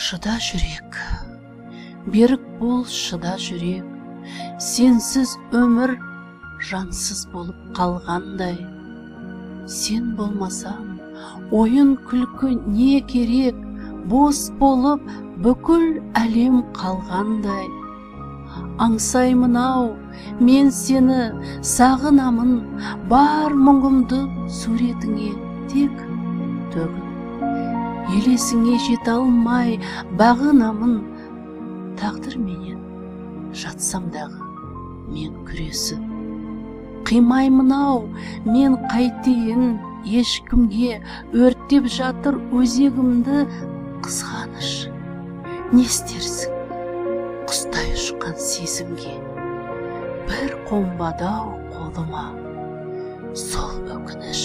Шыда жүрек, берік бол шыда жүрек, сенсіз өмір жансыз болып қалғандай. Сен болмасаң, ойын күлкі не керек, бос болып бүкіл әлем қалғандай. Аңсаймын ау, мен сені сағынамын, бар мұңымды суретіңе тек төгіп. Елесіңе жете алмай бағынамын, тағдыр менен жатсам дағы мен күресіп. Қимаймын ау, мен қайтейін ешкімге, өрттеп жатыр өзегімді қызғаныш. Не істерсің құстай ұшқан сезімге, бір қонбады ау қолыма сол өкініш.